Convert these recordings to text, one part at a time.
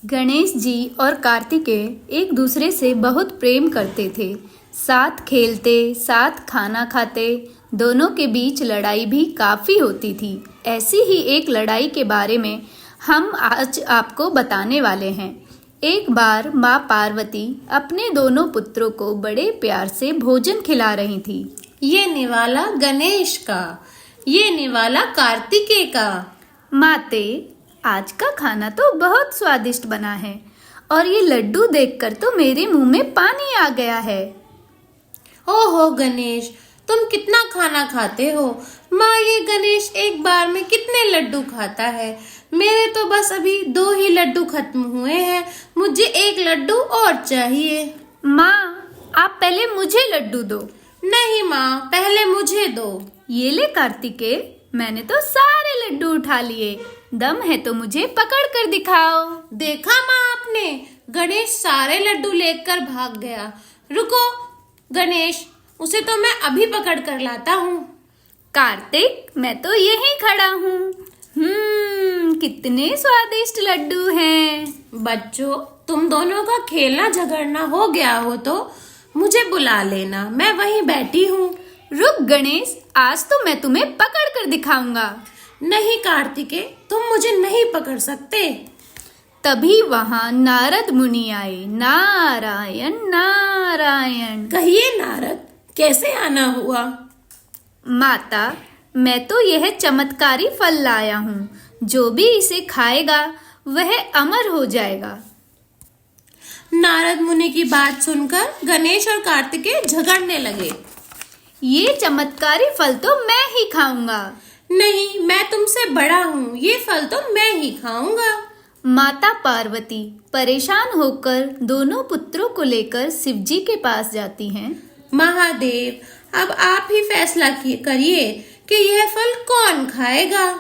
गणेश जी और कार्तिकेय एक दूसरे से बहुत प्रेम करते थे। साथ खेलते, साथ खाना खाते। दोनों के बीच लड़ाई भी काफी होती थी। ऐसी ही एक लड़ाई के बारे में हम आज आपको बताने वाले हैं। एक बार माँ पार्वती अपने दोनों पुत्रों को बड़े प्यार से भोजन खिला रही थी। ये निवाला गणेश का, ये निवाला कार्तिकेय का। माते, आज का खाना तो बहुत स्वादिष्ट बना है और ये लड्डू देखकर तो मेरे मुंह में पानी आ गया है। ओहो गणेश, तुम कितना खाना खाते हो? माँ, ये गणेश एक बार में कितने लड्डू खाता है? मेरे तो बस अभी 2 ही लड्डू खत्म हुए हैं। मुझे 1 लड्डू और चाहिए। माँ, आप पहले मुझे लड्डू दो। नहीं माँ, पहले मुझे दो। ये ले कार्तिकेय, मैंने तो सारे लड्डू उठा लिए। दम है तो मुझे पकड़ कर दिखाओ। देखा माँ आपने, गणेश सारे लड्डू लेकर भाग गया। रुको गणेश, उसे तो मैं अभी पकड़ कर लाता हूँ। कार्तिक, मैं तो यहीं खड़ा हूँ। कितने स्वादिष्ट लड्डू हैं। बच्चों, तुम दोनों का खेलना झगड़ना हो गया हो तो मुझे बुला लेना, मैं वहीं बैठी हूँ। रुक गणेश, आज तो मैं तुम्हें पकड़ कर दिखाऊंगा। नहीं कार्तिकेय, तुम मुझे नहीं पकड़ सकते। तभी वहां नारद मुनि आए। नारायण नारायण। कहिए नारद, कैसे आना हुआ? माता, मैं तो यह चमत्कारी फल लाया हूँ। जो भी इसे खाएगा वह अमर हो जाएगा। नारद मुनि की बात सुनकर गणेश और कार्तिकेय झगड़ने लगे। ये चमत्कारी फल तो मैं ही खाऊंगा। नहीं, मैं तुमसे बड़ा हूँ, ये फल तो मैं ही खाऊंगा। माता पार्वती परेशान होकर दोनों पुत्रों को लेकर शिवजी के पास जाती हैं। महादेव, अब आप ही फैसला करिए कि यह फल कौन खाएगा।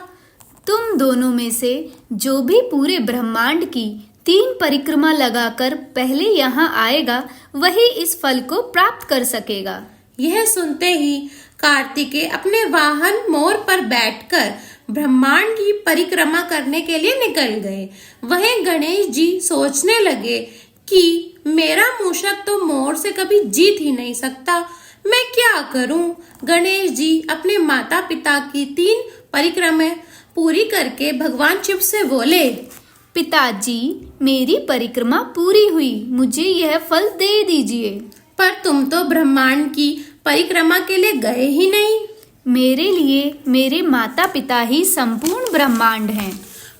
तुम दोनों में से जो भी पूरे ब्रह्मांड की 3 परिक्रमा लगाकर पहले यहाँ आएगा, वही इस फल को प्राप्त कर सकेगा। यह सुनते ही कार्तिकेय अपने वाहन मोर पर बैठकर ब्रह्मांड की परिक्रमा करने के लिए निकल गए। वहीं गणेश जी सोचने लगे कि मेरा मूषक तो मोर से कभी जीत ही नहीं सकता, मैं क्या करूं? गणेश जी अपने माता पिता की 3 परिक्रमा पूरी करके भगवान शिव से बोले, पिताजी, मेरी परिक्रमा पूरी हुई, मुझे यह फल दे दीजिए। पर तुम तो ब्रह्मांड की परिक्रमा के लिए गए ही नहीं। मेरे लिए मेरे माता पिता ही संपूर्ण ब्रह्मांड हैं।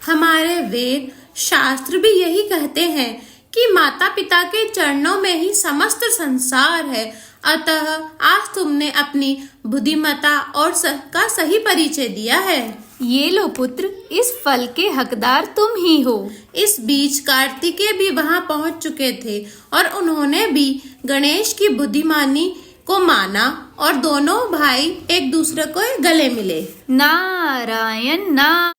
हमारे वेद शास्त्र भी यही कहते हैं कि माता पिता के चरणों में ही समस्त संसार है। अतः आज तुमने अपनी बुद्धिमत्ता और का सही परिचय दिया है। ये लो पुत्र, इस फल के हकदार तुम ही हो। इस बीच कार्तिकेय भी वहां पहुंच चुके थे और उन्होंने भी गणेश की बुद्धिमानी को माना और दोनों भाई एक दूसरे को गले मिले। नारायण नारायण।